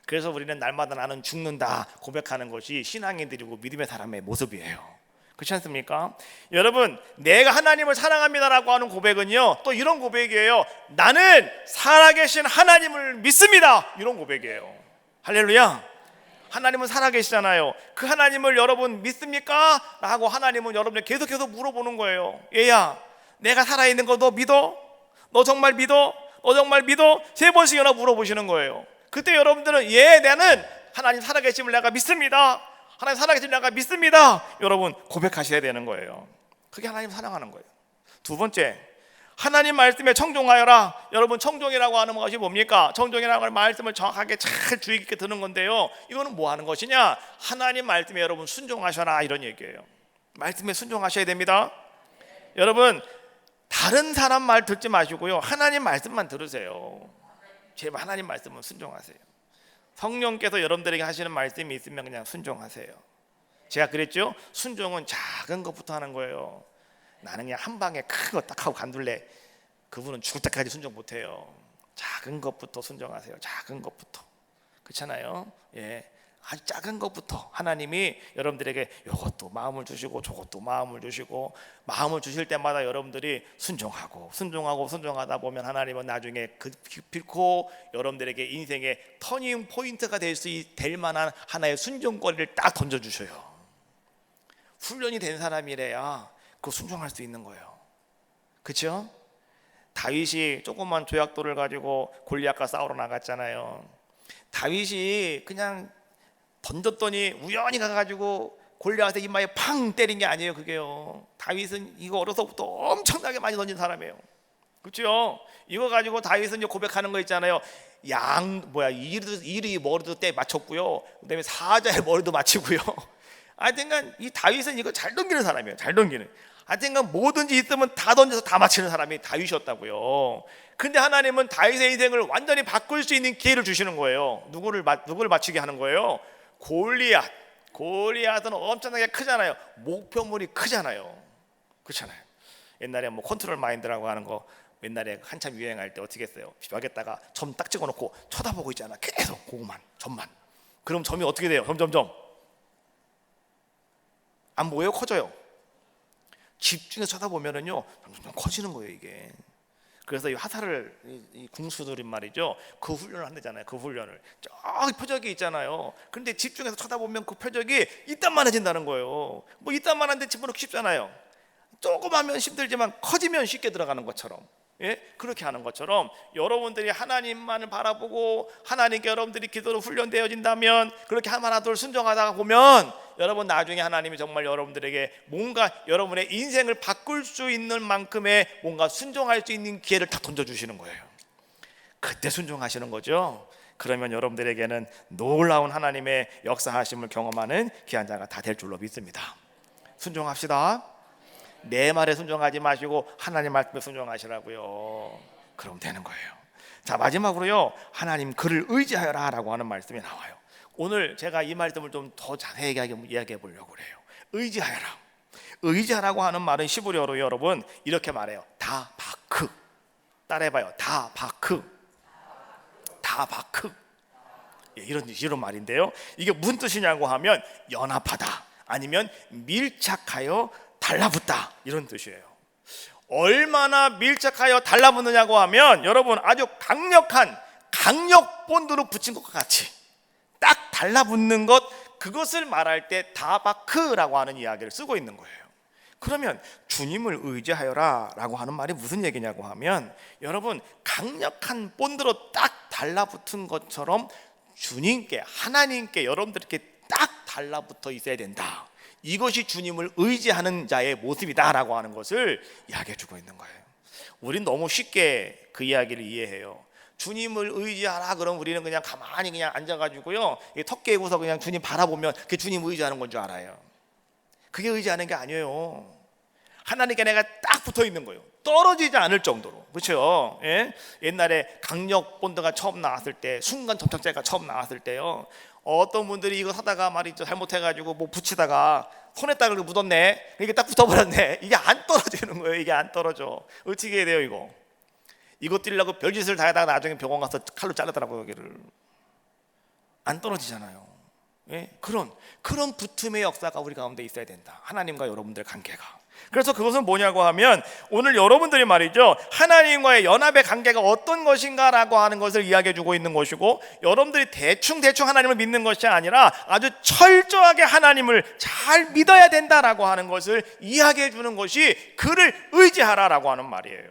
S1: 그래서 우리는 날마다 나는 죽는다 고백하는 것이 신앙인들이고 믿음의 사람의 모습이에요. 그렇지 않습니까? 여러분 내가 하나님을 사랑합니다라고 하는 고백은요 또 이런 고백이에요. 나는 살아계신 하나님을 믿습니다, 이런 고백이에요. 할렐루야. 하나님은 살아계시잖아요. 그 하나님을 여러분 믿습니까? 라고 하나님은 여러분을 계속해서 물어보는 거예요. 얘야, 내가 살아있는 거 너 믿어? 너 정말 믿어? 너 정말 믿어? 3번씩이나 물어보시는 거예요. 그때 여러분들은 예, 나는 하나님 살아계심을 내가 믿습니다, 하나님 살아계신 내가 믿습니다, 여러분 고백하셔야 되는 거예요. 그게 하나님 사랑하는 거예요. 두 번째, 하나님 말씀에 청종하여라. 여러분 청종이라고 하는 것이 뭡니까? 청종이라고 하는 말씀을 정확하게 잘 주의 깊게 듣는 건데요, 이거는 뭐 하는 것이냐? 하나님 말씀에 여러분 순종하셔라, 이런 얘기예요. 말씀에 순종하셔야 됩니다. 여러분 다른 사람 말 듣지 마시고요, 하나님 말씀만 들으세요. 제발 하나님 말씀은 순종하세요. 성령께서 여러분들에게 하시는 말씀이 있으면 그냥 순종하세요. 제가 그랬죠? 순종은 작은 것부터 하는 거예요. 나는 그냥 한 방에 큰 거 딱 하고 간둘래. 그분은 죽을 때까지 순종 못해요. 작은 것부터 순종하세요. 작은 것부터. 그렇잖아요? 예, 아주 작은 것부터 하나님이 여러분들에게 이것도 마음을 주시고 저것도 마음을 주시고, 마음을 주실 때마다 여러분들이 순종하다 보면 하나님은 나중에 깊고 여러분들에게 인생의 터닝 포인트가 될 만한 하나의 순종거리를 딱 던져주셔요. 훈련이 된 사람이래야 그 순종할 수 있는 거예요. 그렇죠? 다윗이 조그만 조약돌을 가지고 골리앗과 싸우러 나갔잖아요. 다윗이 그냥 던졌더니 우연히 가가지고 골리앗의 이마에 팡 때린 게 아니에요. 그게요, 다윗은 이거 어려서부터 엄청나게 많이 던진 사람이에요. 그렇죠? 이거 가지고 다윗은 이제 고백하는 거 있잖아요. 이리 머리도 때 맞췄고요, 그다음에 사자의 머리도 맞추고요. 하여튼간 이 다윗은 이거 잘 던지는 사람이에요. 잘 던지는. 하여튼간 뭐든지 있으면 다 던져서 다 맞히는 사람이 다윗이었다고요. 근데 하나님은 다윗의 인생을 완전히 바꿀 수 있는 기회를 주시는 거예요. 누구를 맞추게 하는 거예요? 골리앗. 골리앗은 엄청나게 크잖아요. 목표물이 크잖아요. 그렇잖아요. 옛날에 뭐 컨트롤 마인드라고 하는 거 옛날에 한참 유행할 때 어떻게 했어요? 벽에다가 점 딱 찍어놓고 쳐다보고 있잖아. 계속 그거만, 점만. 그럼 점이 어떻게 돼요? 점점점 안 보여요? 커져요. 집중해서 쳐다보면은요 점점 커지는 거예요 이게. 그래서 이 화살을 이 궁수들이 말이죠 그 훈련을 한다잖아요. 그 훈련을 저기 표적이 있잖아요. 그런데 집중해서 쳐다보면 그 표적이 이딴만해진다는 거예요. 뭐 이딴만한데 집어넣기 쉽잖아요. 조금 하면 힘들지만 커지면 쉽게 들어가는 것처럼, 예? 그렇게 하는 것처럼 여러분들이 하나님만을 바라보고 하나님께 여러분들이 기도로 훈련되어진다면, 그렇게 하나 둘 순종하다가 보면 여러분 나중에 하나님이 정말 여러분들에게 뭔가 여러분의 인생을 바꿀 수 있는 만큼의 뭔가 순종할 수 있는 기회를 딱 던져주시는 거예요. 그때 순종하시는 거죠. 그러면 여러분들에게는 놀라운 하나님의 역사하심을 경험하는 귀한 자가 다 될 줄로 믿습니다. 순종합시다. 내 말에 순종하지 마시고 하나님 말씀에 순종하시라고요. 그럼 되는 거예요. 자, 마지막으로요, 하나님 그를 의지하여라 라고 하는 말씀이 나와요. 오늘 제가 이 말씀을 좀 더 자세하게 이야기해 보려고 그래요. 의지하여라. 의지하라고 하는 말은 시브리어로 여러분 이렇게 말해요. 다바크. 따라해봐요. 다바크. 다바크. 예, 이런 말인데요, 이게 무슨 뜻이냐고 하면 연합하다, 아니면 밀착하여 달라붙다, 이런 뜻이에요. 얼마나 밀착하여 달라붙느냐고 하면 여러분 아주 강력한 강력 본드로 붙인 것과 같이 딱 달라붙는 것, 그것을 말할 때 다바크라고 하는 이야기를 쓰고 있는 거예요. 그러면 주님을 의지하여라 라고 하는 말이 무슨 얘기냐고 하면 여러분 강력한 본드로 딱 달라붙은 것처럼 주님께, 하나님께 여러분들께 딱 달라붙어 있어야 된다. 이것이 주님을 의지하는 자의 모습이다 라고 하는 것을 이야기해 주고 있는 거예요. 우린 너무 쉽게 그 이야기를 이해해요. 주님을 의지하라 그럼 우리는 그냥 가만히 그냥 앉아가지고요 턱 깨고서 그냥 주님 바라보면 그게 주님 의지하는 건 줄 알아요. 그게 의지하는 게 아니에요. 하나님께 내가 딱 붙어 있는 거예요. 떨어지지 않을 정도로. 그렇죠? 예? 옛날에 강력 본드가 처음 나왔을 때, 순간 접착제가 처음 나왔을 때요, 어떤 분들이 이거 사다가 말이죠 잘못해가지고 뭐 붙이다가 손에다가 묻었네. 이게 딱 붙어버렸네. 이게 안 떨어지는 거예요. 이게 안 떨어져. 어떻게 해야 돼요 이거? 이거 띄려고 별짓을 다 하다가 나중에 병원 가서 칼로 자르더라고요. 여기를. 안 떨어지잖아요. 예? 그런 붙음의 역사가 우리 가운데 있어야 된다. 하나님과 여러분들 관계가. 그래서 그것은 뭐냐고 하면 오늘 여러분들이 말이죠 하나님과의 연합의 관계가 어떤 것인가라고 하는 것을 이야기해 주고 있는 것이고, 여러분들이 대충 하나님을 믿는 것이 아니라 아주 철저하게 하나님을 잘 믿어야 된다라고 하는 것을 이야기해 주는 것이 그를 의지하라라고 하는 말이에요.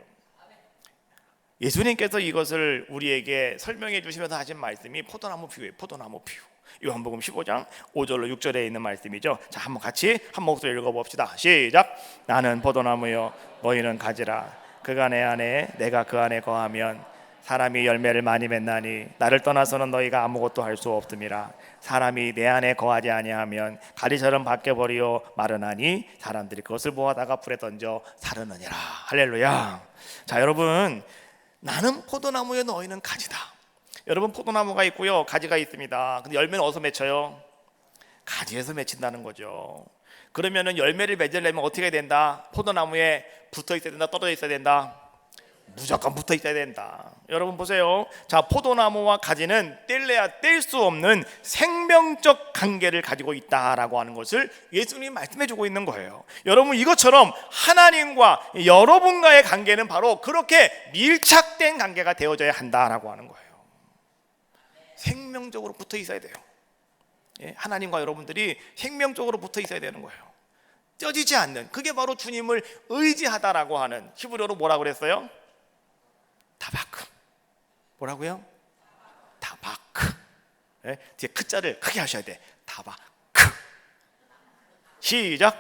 S1: 예수님께서 이것을 우리에게 설명해 주시면서 하신 말씀이 포도나무 비유예요. 포도나무 비유. 요한복음 15장 5절로 6절에 있는 말씀이죠. 자, 한번 같이 한 목소리 읽어봅시다. 시작. 나는 포도나무요 너희는 가지라. 그가 내 안에 내가 그 안에 거하면 사람이 열매를 많이 맺나니 나를 떠나서는 너희가 아무것도 할 수 없음이라. 사람이 내 안에 거하지 아니하면 가리처럼 바뀌어버리어 마르나니 사람들이 그것을 보아다가 불에 던져 사르느니라. 할렐루야. 자, 여러분, 나는 포도나무요 너희는 가지다. 여러분 포도나무가 있고요 가지가 있습니다. 근데 열매는 어디서 맺혀요? 가지에서 맺힌다는 거죠. 그러면은 열매를 맺으려면 어떻게 해야 된다? 포도나무에 붙어 있어야 된다? 떨어져 있어야 된다? 무조건 붙어 있어야 된다. 여러분 보세요. 자, 포도나무와 가지는 뗄래야 뗄 수 없는 생명적 관계를 가지고 있다라고 하는 것을 예수님이 말씀해 주고 있는 거예요. 여러분 이것처럼 하나님과 여러분과의 관계는 바로 그렇게 밀착된 관계가 되어져야 한다라고 하는 거예요. 생명적으로 붙어 있어야 돼요. 예, 하나님과 여러분들이 생명적으로 붙어 있어야 되는 거예요. 쪄지지 않는, 그게 바로 주님을 의지하다라고 하는, 히브리어로 뭐라고 그랬어요? 다바크. 뭐라고요? 다바크. 예, 뒤에 크자를 크게 하셔야 돼. 다바크. 시작.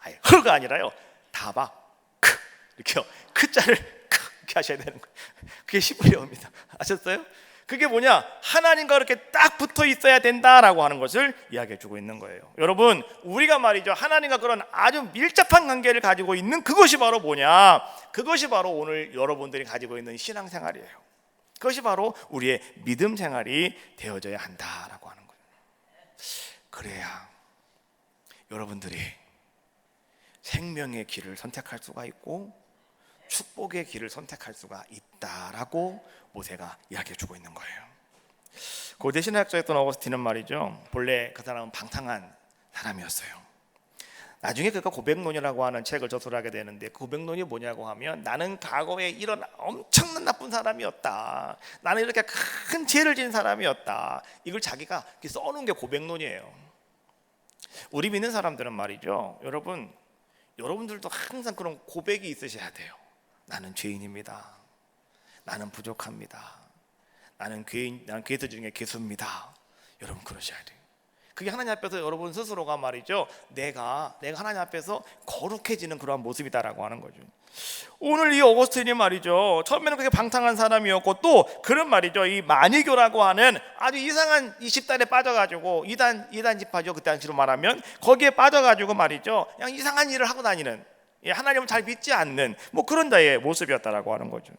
S1: 아니, 흐가 아니라요. 다바크. 이렇게요. 크자를 크게 하셔야 되는 거예요. 그게 히브리어입니다. 아셨어요? 그게 뭐냐? 하나님과 이렇게 딱 붙어 있어야 된다라고 하는 것을 이야기해 주고 있는 거예요. 여러분, 우리가 말이죠 하나님과 그런 아주 밀접한 관계를 가지고 있는 그것이 바로 뭐냐? 그것이 바로 오늘 여러분들이 가지고 있는 신앙생활이에요. 그것이 바로 우리의 믿음 생활이 되어져야 한다라고 하는 거예요. 그래야 여러분들이 생명의 길을 선택할 수가 있고 축복의 길을 선택할 수가 있다라고 모세가 이야기해 주고 있는 거예요. 고대 신학자였던 어거스틴은 말이죠, 본래 그 사람은 방탕한 사람이었어요. 나중에 그가 고백론이라고 하는 책을 저술하게 되는데, 그 고백론이 뭐냐고 하면, 나는 과거에 이런 엄청난 나쁜 사람이었다, 나는 이렇게 큰 죄를 지은 사람이었다, 이걸 자기가 써놓은 게 고백론이에요. 우리 믿는 사람들은 말이죠, 여러분들도 항상 그런 고백이 있으셔야 돼요. 나는 죄인입니다, 나는 부족합니다, 나는 괴수 중에 괴수입니다. 여러분 그러셔야 돼요. 그게 하나님 앞에서 여러분 스스로가 말이죠, 내가 하나님 앞에서 거룩해지는 그러한 모습이다라고 하는 거죠. 오늘 이 어거스틴이 말이죠, 처음에는 그렇게 방탕한 사람이었고, 또 그런 말이죠, 이 마니교라고 하는 아주 이상한 이 집단에 빠져가지고, 이단 집파죠, 그 당시로 말하면. 거기에 빠져가지고 말이죠, 그냥 이상한 일을 하고 다니는, 하나님을 잘 믿지 않는 뭐 그런 자의 모습이었다라고 하는 거죠.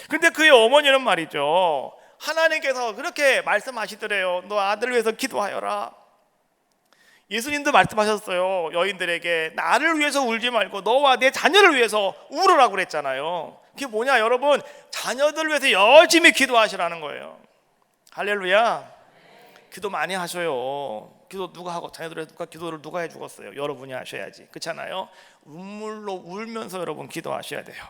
S1: 근데 그의 어머니는 말이죠, 하나님께서 그렇게 말씀하시더래요. 너 아들을 위해서 기도하여라. 예수님도 말씀하셨어요. 여인들에게 나를 위해서 울지 말고 너와 내 자녀를 위해서 울으라고 그랬잖아요. 그게 뭐냐 여러분, 자녀들을 위해서 열심히 기도하시라는 거예요. 할렐루야. 기도 많이 하셔요. 기도 누가 하고, 자녀들의 기도를 누가 해 주겠어요? 여러분이 하셔야지. 그렇잖아요. 눈물로 울면서 여러분 기도하셔야 돼요.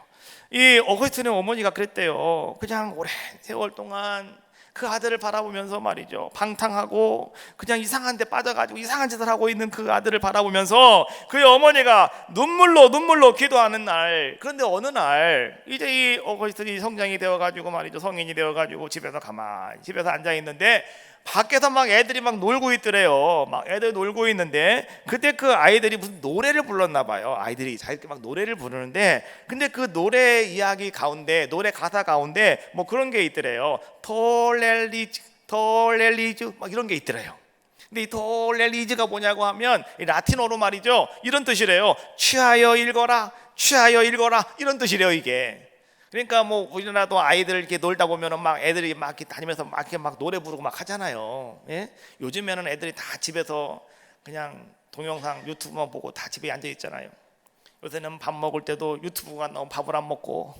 S1: 이 어거스틴의 어머니가 그랬대요. 그냥 오랜 세월 동안 그 아들을 바라보면서 말이죠, 방탕하고 그냥 이상한 데 빠져가지고 이상한 짓을 하고 있는 그 아들을 바라보면서 그의 어머니가 눈물로 기도하는 날, 그런데 어느 날 이제 이 어거스틴이 성장이 되어가지고 말이죠, 성인이 되어가지고 집에서 가만히 집에서 앉아있는데, 밖에서 막 애들이 막 놀고 있더래요. 막 애들 놀고 있는데, 그때 그 아이들이 무슨 노래를 불렀나 봐요. 아이들이 자기들 막 노래를 부르는데, 근데 그 노래 이야기 가운데, 노래 가사 가운데 뭐 그런 게 있더래요. 톨렐리즈 막 이런 게 있더래요. 근데 이 톨렐리즈가 뭐냐고 하면 이 라틴어로 말이죠, 이런 뜻이래요. 취하여 읽어라, 취하여 읽어라, 이런 뜻이래요 이게. 그러니까 뭐 우리나라도 아이들 이렇게 놀다 보면은 막 애들이 막 이렇게 다니면서 막 이렇게 막 노래 부르고 막 하잖아요. 예? 요즘에는 애들이 다 집에서 그냥 동영상 유튜브만 보고 다 집에 앉아 있잖아요. 요새는 밥 먹을 때도 유튜브가 나오면 밥을 안 먹고,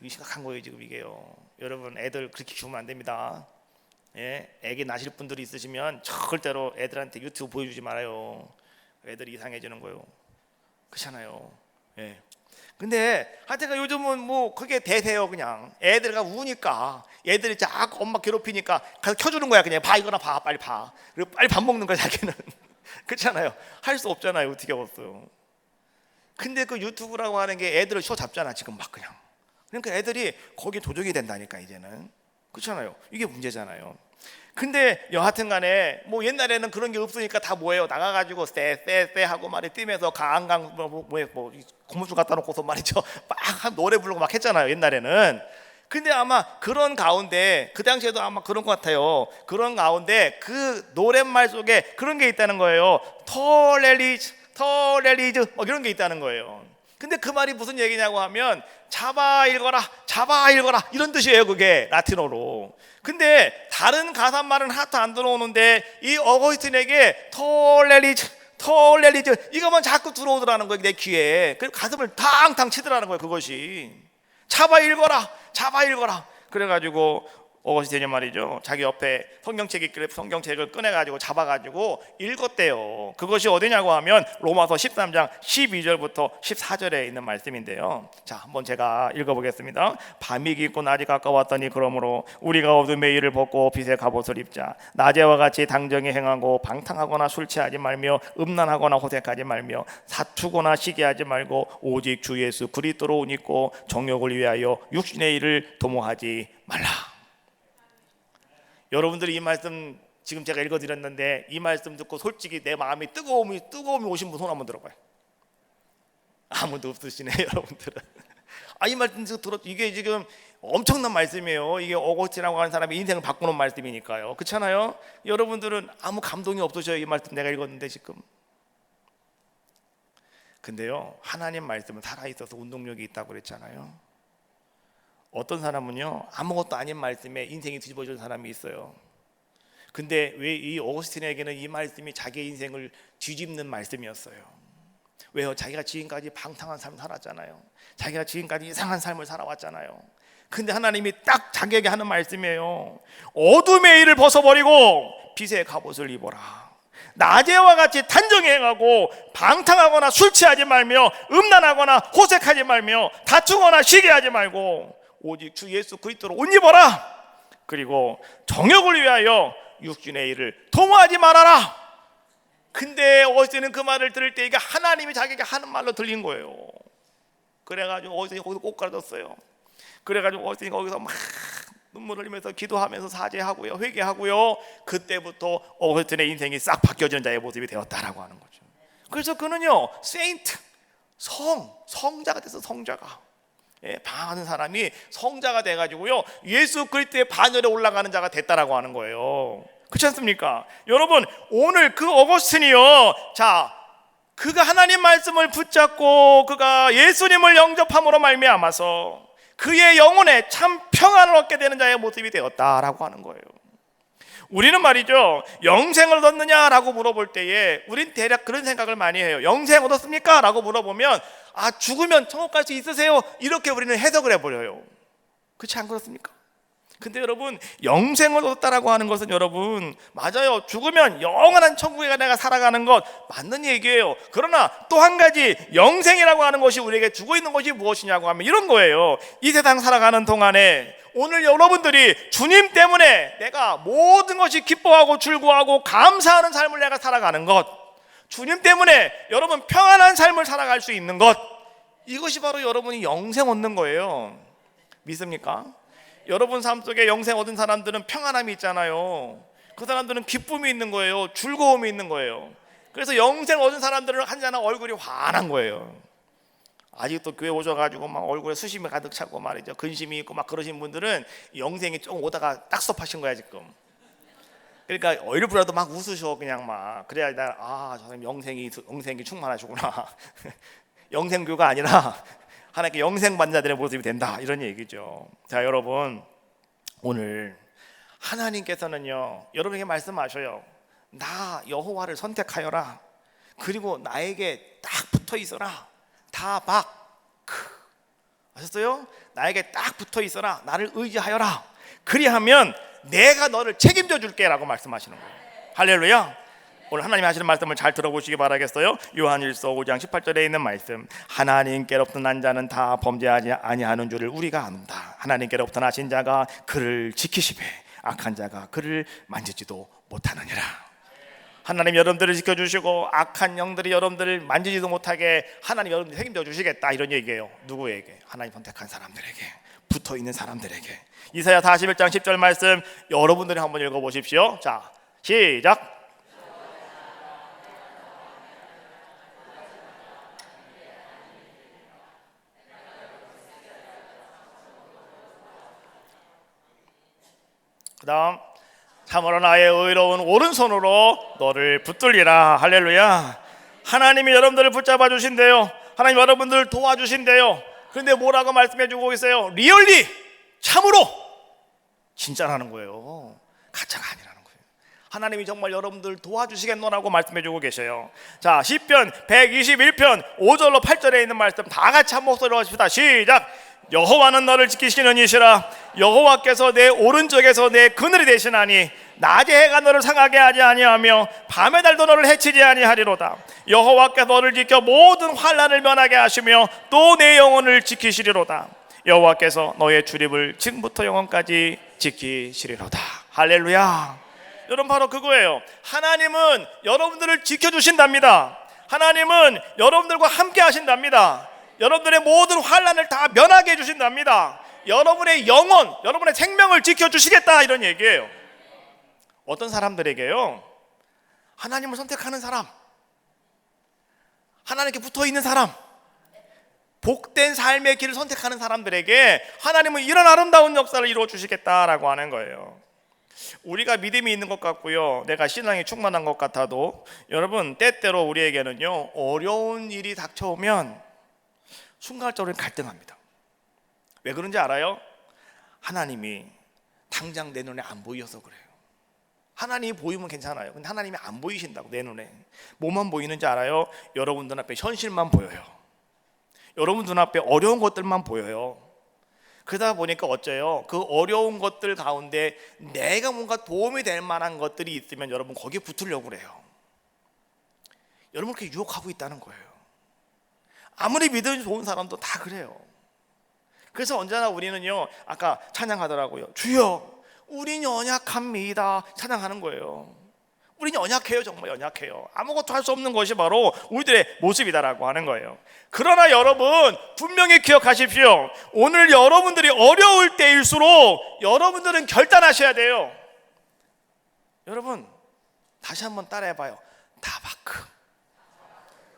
S1: 심각한 거예요 지금 이게요. 여러분 애들 그렇게 키우면 안 됩니다. 예? 애기 낳으실 분들이 있으시면 절대로 애들한테 유튜브 보여주지 말아요. 애들이 이상해지는 거예요. 그렇잖아요. 예. 근데 하여튼 요즘은 뭐 그게 대세요. 그냥 애들가 우니까, 애들이 자꾸 엄마 괴롭히니까 가서 켜주는 거야. 그냥 봐, 이거나 봐, 빨리 봐. 그리고 빨리 밥 먹는 거야 자기는. 그렇잖아요. 할 수 없잖아요. 어떻게 없어요. 근데 그 유튜브라고 하는 게 애들을 쇼 잡잖아 지금 막 그냥. 그러니까 애들이 거기에 도적이 된다니까 이제는. 그렇잖아요. 이게 문제잖아요. 근데 여하튼 간에 뭐 옛날에는 그런 게 없으니까 다 뭐예요, 나가가지고 쎄 하고 말이 뛰면서 강강 뭐 고무줄 갖다 놓고서 말이죠 막 노래 부르고 막 했잖아요 옛날에는. 근데 아마 그런 가운데, 그 당시에도 아마 그런 것 같아요. 그런 가운데 그 노랫말 속에 그런 게 있다는 거예요. 톨렐리즈 막 이런 게 있다는 거예요. 근데 그 말이 무슨 얘기냐고 하면 잡아 읽어라 이런 뜻이에요 그게 라틴어로. 근데 다른 가사말은 하나도 안 들어오는데 이 어거스틴에게 톨렐리즈 이거만 자꾸 들어오더라는 거예요 내 귀에. 그리고 가슴을 탕탕 치더라는 거예요 그것이. 잡아 읽어라 그래가지고 어거스틴이 말이죠, 자기 옆에 성경책이 있길래 성경책을 꺼내가지고 잡아가지고 읽었대요. 그것이 어디냐고 하면 로마서 13장 12절부터 14절에 있는 말씀인데요. 자, 한번 제가 읽어보겠습니다. 밤이 깊고 낮이 가까웠더니 그러므로 우리가 어둠의 일을 벗고 빛의 갑옷을 입자. 낮에와 같이 당정히 행하고 방탕하거나 술 취하지 말며 음란하거나 호색하지 말며 사투거나 시기하지 말고 오직 주 예수 그리스도로 옷 입고 정욕을 위하여 육신의 일을 도모하지 말라. 여러분들이 이 말씀 지금 제가 읽어드렸는데, 이 말씀 듣고 솔직히 내 마음이 뜨거움이 오신 분 손 한번 들어봐요. 아무도 없으시네 여러분들은. 이 말씀 들었, 이게 지금 엄청난 말씀이에요. 이게 어거스틴이라고 하는 사람의 인생을 바꾸는 말씀이니까요. 그렇잖아요. 여러분들은 아무 감동이 없으셔요. 이 말씀 내가 읽었는데 지금. 근데요, 하나님 말씀은 살아있어서 운동력이 있다고 그랬잖아요. 어떤 사람은요, 아무것도 아닌 말씀에 인생이 뒤집어질 사람이 있어요. 근데 왜 이 어거스틴에게는 이 말씀이 자기의 인생을 뒤집는 말씀이었어요? 왜요? 자기가 지금까지 방탕한 삶을 살았잖아요. 자기가 지금까지 이상한 삶을 살아왔잖아요. 근데 하나님이 딱 자기에게 하는 말씀이에요. 어둠의 일을 벗어버리고 빛의 갑옷을 입어라. 낮에와 같이 단정히 행하고 방탕하거나 술 취하지 말며 음란하거나 호색하지 말며 다투거나 시기하지 말고 오직 주 예수 그리스도로 옷 입어라. 그리고 정욕을 위하여 육신의 일을 도모하지 말아라. 근데 어거스틴은 그 말을 들을 때 이게 하나님이 자기에게 하는 말로 들린 거예요. 그래가지고 어거스틴이 거기서 꼬꾸라졌어요. 그래가지고 어거스틴이 거기서 막 눈물 흘리면서 기도하면서 사죄하고요, 회개하고요. 그때부터 어거스틴의 인생이 싹 바뀌어지는 자의 모습이 되었다라고 하는 거죠. 그래서 그는요, 세인트, 성자가 돼서 성자가, 방하는 사람이 성자가 돼가지고요, 예수 그리스도의 반열에 올라가는 자가 됐다라고 하는 거예요. 그렇지 않습니까? 여러분, 오늘 그 어거스틴이요, 자, 그가 하나님 말씀을 붙잡고 그가 예수님을 영접함으로 말미암아서 그의 영혼에 참 평안을 얻게 되는 자의 모습이 되었다라고 하는 거예요. 우리는 말이죠, 영생을 얻느냐라고 물어볼 때에 우린 대략 그런 생각을 많이 해요. 영생 얻었습니까? 라고 물어보면 죽으면 천국 갈 수 있으세요? 이렇게 우리는 해석을 해버려요. 그렇지 안 그렇습니까? 근데 여러분, 영생을 얻었다라고 하는 것은 여러분, 맞아요, 죽으면 영원한 천국에 내가 살아가는 것 맞는 얘기예요. 그러나 또 한 가지, 영생이라고 하는 것이 우리에게 주고 있는 것이 무엇이냐고 하면 이런 거예요. 이 세상 살아가는 동안에 오늘 여러분들이 주님 때문에 내가 모든 것이 기뻐하고 즐거워하고 감사하는 삶을 내가 살아가는 것, 주님 때문에 여러분 평안한 삶을 살아갈 수 있는 것, 이것이 바로 여러분이 영생 얻는 거예요. 믿습니까? 여러분 삶 속에 영생 얻은 사람들은 평안함이 있잖아요. 그 사람들은 기쁨이 있는 거예요. 즐거움이 있는 거예요. 그래서 영생 얻은 사람들은 한자나 얼굴이 환한 거예요. 아직도 교회 오셔가지고 막 얼굴에 수심이 가득 차고 말이죠, 근심이 있고 막 그러신 분들은 영생이 조금 오다가 딱 스톱하신 거야 지금. 그러니까 일부라도 막 웃으셔, 그냥 막. 그래야 저 사람 영생이 충만하시구나. 영생교가 아니라 하나님께 영생 받는 자들의 모습이 된다, 이런 얘기죠. 자, 여러분, 오늘 하나님께서는요, 여러분에게 말씀하셔요. 나 여호와를 선택하여라. 그리고 나에게 딱 붙어 있어라. 아셨어요? 나에게 딱 붙어 있어라. 나를 의지하여라. 그리하면 내가 너를 책임져 줄게 라고 말씀하시는 거예요. 할렐루야. 오늘 하나님이 하시는 말씀을 잘 들어보시기 바라겠어요. 요한일서 5장 18절에 있는 말씀, 하나님께로부터 난 자는 다 범죄하지 아니하는 줄을 우리가 안다. 하나님께로부터 나신 자가 그를 지키시되 악한 자가 그를 만지지도 못하느니라. 하나님 여러분들을 지켜주시고 악한 영들이 여러분들을 만지지도 못하게 하나님 여러분들 책임져 주시겠다, 이런 얘기예요. 누구에게? 하나님 선택한 사람들에게, 붙어있는 사람들에게. 이사야 41장 10절 말씀 여러분들이 한번 읽어보십시오. 자, 시작. 그 다음, 참으로 나의 의로운 오른손으로 너를 붙들리라. 할렐루야. 하나님이 여러분들을 붙잡아 주신대요. 하나님 여러분들을 도와주신대요. 그런데 뭐라고 말씀해 주고 있어요? 리얼리, 참으로, 진짜라는 거예요. 가짜가 아니라는 거예요. 하나님이 정말 여러분들 도와주시겠노라고 말씀해 주고 계셔요. 자, 시편 121편 5절로 8절에 있는 말씀 다 같이 한 목소리로 하십시다. 시작. 여호와는 너를 지키시는 이시라. 여호와께서 내 오른쪽에서 내 그늘이 되시나니 낮에 해가 너를 상하게 하지 아니하며 밤의 달도 너를 해치지 아니하리로다. 여호와께서 너를 지켜 모든 환난을 면하게 하시며 또 내 영혼을 지키시리로다. 여호와께서 너의 출입을 지금부터 영원까지 지키시리로다. 할렐루야. 여러분, 바로 그거예요. 하나님은 여러분들을 지켜주신답니다. 하나님은 여러분들과 함께 하신답니다. 여러분들의 모든 환난을 다 면하게 해주신답니다. 여러분의 영혼, 여러분의 생명을 지켜주시겠다, 이런 얘기예요. 어떤 사람들에게요? 하나님을 선택하는 사람, 하나님께 붙어있는 사람, 복된 삶의 길을 선택하는 사람들에게 하나님은 이런 아름다운 역사를 이루어 주시겠다라고 하는 거예요. 우리가 믿음이 있는 것 같고요, 내가 신앙이 충만한 것 같아도 여러분, 때때로 우리에게는요, 어려운 일이 닥쳐오면 순간적으로 갈등합니다. 왜 그런지 알아요? 하나님이 당장 내 눈에 안 보여서 그래요. 하나님이 보이면 괜찮아요. 근데 하나님이 안 보이신다고. 내 눈에 뭐만 보이는지 알아요? 여러분 눈앞에 현실만 보여요. 여러분 눈앞에 어려운 것들만 보여요. 그러다 보니까 어째요? 그 어려운 것들 가운데 내가 뭔가 도움이 될 만한 것들이 있으면 여러분 거기에 붙으려고 그래요. 여러분 그렇게 유혹하고 있다는 거예요. 아무리 믿음이 좋은 사람도 다 그래요. 그래서 언제나 우리는요, 아까 찬양하더라고요. 주여 우린 연약합니다. 찬양하는 거예요. 우린 연약해요. 정말 연약해요. 아무것도 할 수 없는 것이 바로 우리들의 모습이다라고 하는 거예요. 그러나 여러분 분명히 기억하십시오. 오늘 여러분들이 어려울 때일수록 여러분들은 결단하셔야 돼요. 여러분 다시 한번 따라해봐요. 다바크.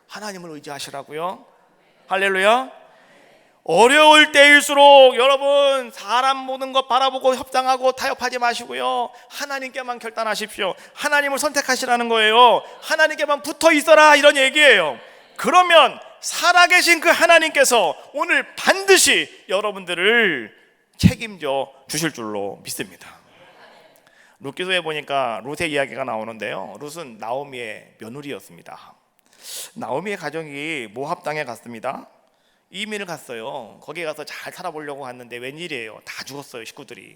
S1: 하나님을 의지하시라고요. 할렐루야. 어려울 때일수록 여러분 사람 보는 것 바라보고 협상하고 타협하지 마시고요, 하나님께만 결단하십시오. 하나님을 선택하시라는 거예요. 하나님께만 붙어 있어라, 이런 얘기예요. 그러면 살아계신 그 하나님께서 오늘 반드시 여러분들을 책임져 주실 줄로 믿습니다. 룻기서에 보니까 룻의 이야기가 나오는데요, 룻은 나오미의 며느리였습니다. 나오미의 가정이 모압 땅에 갔습니다. 이민을 갔어요. 거기에 가서 잘 살아보려고 갔는데 웬일이에요? 다 죽었어요. 식구들이.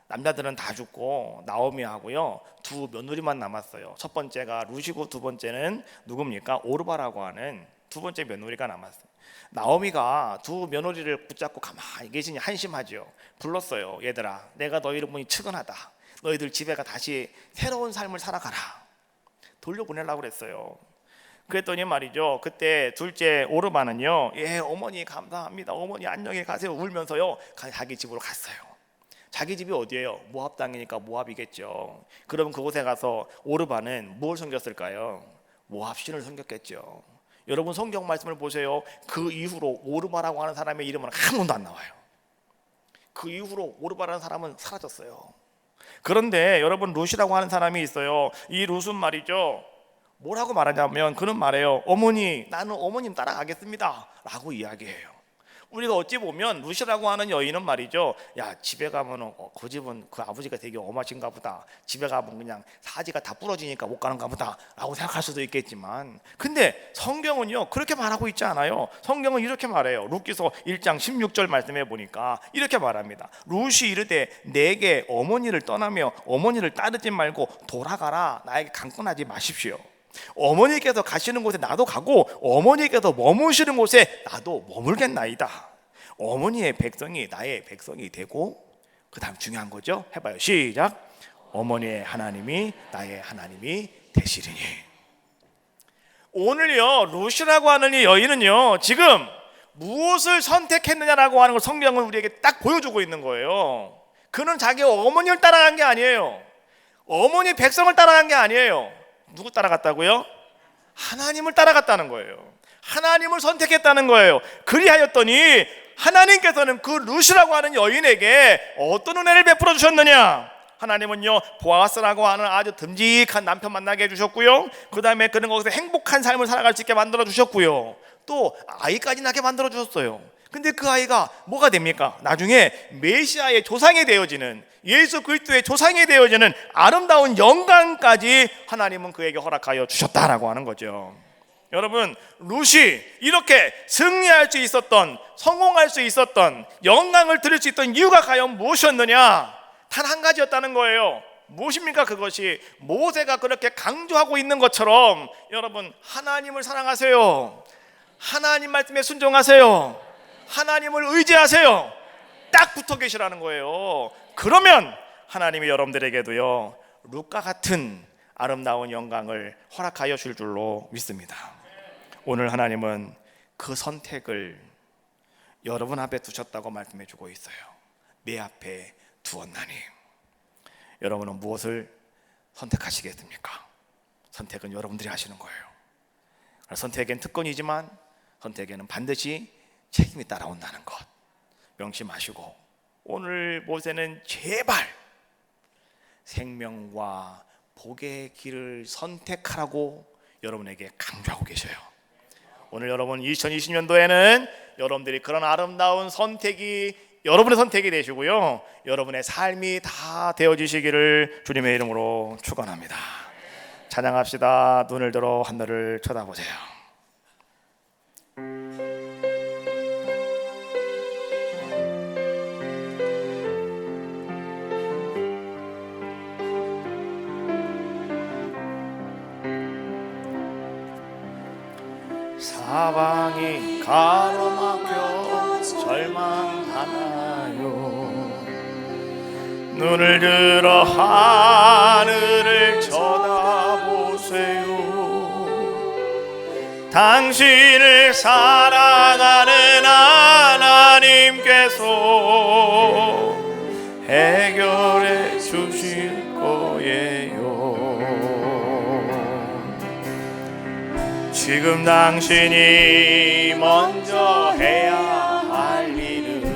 S1: 남자들은 다 죽고 나오미하고요 두 며느리만 남았어요. 첫 번째가 룻이고 두 번째는 누굽니까? 오르바라고 하는 두 번째 며느리가 남았어요. 나오미가 두 며느리를 붙잡고 가만히 계시니 한심하죠. 불렀어요. 얘들아, 내가 너희를 보니 측은하다. 너희들 집에 가 다시 새로운 삶을 살아가라. 돌려보내려고 그랬어요. 그랬더니 말이죠, 그때 둘째 오르바는요, 예 어머니 감사합니다, 어머니 안녕히 가세요 울면서요 자기 집으로 갔어요. 자기 집이 어디예요? 모압 땅이니까 모압이겠죠. 그럼 그곳에 가서 오르바는 뭘 섬겼을까요? 모압 신을 섬겼겠죠. 여러분 성경 말씀을 보세요. 그 이후로 오르바라고 하는 사람의 이름은 한 번도 안 나와요. 그 이후로 오르바라는 사람은 사라졌어요. 그런데 여러분 룻이라고 하는 사람이 있어요. 이 룻은 말이죠, 뭐라고 말하냐면 그는 말해요. 어머니, 나는 어머님 따라가겠습니다 라고 이야기해요. 우리가 어찌 보면 룻이라고 하는 여인은 말이죠, 야 집에 가면 그 집은 그 아버지가 되게 엄하신가 보다, 집에 가면 그냥 사지가 다 부러지니까 못 가는가 보다 라고 생각할 수도 있겠지만, 근데 성경은요 그렇게 말하고 있지 않아요. 성경은 이렇게 말해요. 룻기서 1장 16절 말씀해 보니까 이렇게 말합니다. 룻이 이르되 내게 어머니를 떠나며 어머니를 따르지 말고 돌아가라. 나에게 강권하지 마십시오. 어머니께서 가시는 곳에 나도 가고 어머니께서 머무시는 곳에 나도 머물겠나이다. 어머니의 백성이 나의 백성이 되고, 그 다음 중요한 거죠. 해봐요. 시작. 어머니의 하나님이 나의 하나님이 되시리니. 오늘요 룻이라고 하는 이 여인은요 지금 무엇을 선택했느냐라고 하는 걸 성경은 우리에게 딱 보여주고 있는 거예요. 그는 자기 어머니를 따라간 게 아니에요. 어머니 백성을 따라간 게 아니에요. 누구 따라갔다고요? 하나님을 따라갔다는 거예요. 하나님을 선택했다는 거예요. 그리하였더니 하나님께서는 그 룻이라고 하는 여인에게 어떤 은혜를 베풀어 주셨느냐? 하나님은요 보아스라고 하는 아주 듬직한 남편 만나게 해주셨고요, 그 다음에 그는 거기서 행복한 삶을 살아갈 수 있게 만들어 주셨고요, 또 아이까지 낳게 만들어 주셨어요. 근데 그 아이가 뭐가 됩니까? 나중에 메시아의 조상이 되어지는, 예수 그리스도의 조상이 되어지는 아름다운 영광까지 하나님은 그에게 허락하여 주셨다라고 하는 거죠. 여러분 룻이 이렇게 승리할 수 있었던, 성공할 수 있었던, 영광을 드릴 수 있던 이유가 과연 무엇이었느냐? 단 한 가지였다는 거예요. 무엇입니까? 그것이 모세가 그렇게 강조하고 있는 것처럼 여러분 하나님을 사랑하세요. 하나님 말씀에 순종하세요. 하나님을 의지하세요. 딱 붙어 계시라는 거예요. 그러면 하나님이 여러분들에게도요 룻과 같은 아름다운 영광을 허락하여 줄 줄로 믿습니다. 오늘 하나님은 그 선택을 여러분 앞에 두셨다고 말씀해 주고 있어요. 내 앞에 두었나니. 여러분은 무엇을 선택하시겠습니까? 선택은 여러분들이 하시는 거예요. 선택엔 특권이지만 선택에는 반드시 책임이 따라온다는 것 명심하시고, 오늘 모세는 제발 생명과 복의 길을 선택하라고 여러분에게 강조하고 계셔요. 오늘 여러분 2020년도에는 여러분들이 그런 아름다운 선택이 여러분의 선택이 되시고요, 여러분의 삶이 다 되어지시기를 주님의 이름으로 축원합니다. 찬양합시다. 눈을 들어 하늘을 쳐다보세요. 사방이 가로막혀 절망하나요? 눈을 들어 하늘을 쳐다보세요. 당신을 사랑하는 하나님께서 해결해 주실 거예요. 지금 당신이 먼저 해야 할 일은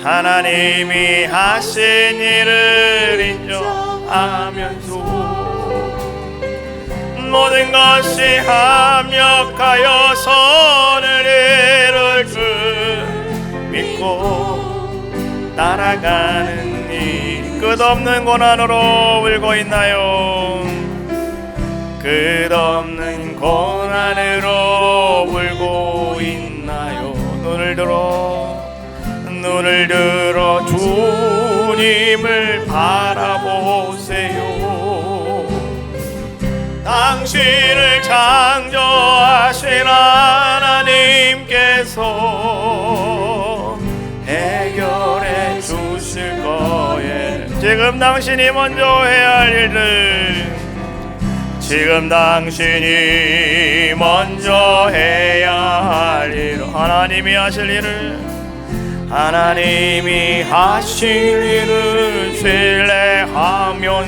S1: 하나님이 하신 일을 인정하면서 모든 것이 합력하여 선을 이룰 줄 믿고 날아가는 이 끝없는 고난으로 울고 있나요? 끝없는 고난으로 울고 있나요? 눈을 들어 주님을 바라보세요. 당신을 창조하신 하나님께서 해결해 주실 거예요. 지금 당신이 먼저 해야 할 일들, 지금 당신이 먼저 해야 할 일, 하나님이 하실 일을, 하나님이 하실 일을 신뢰하면서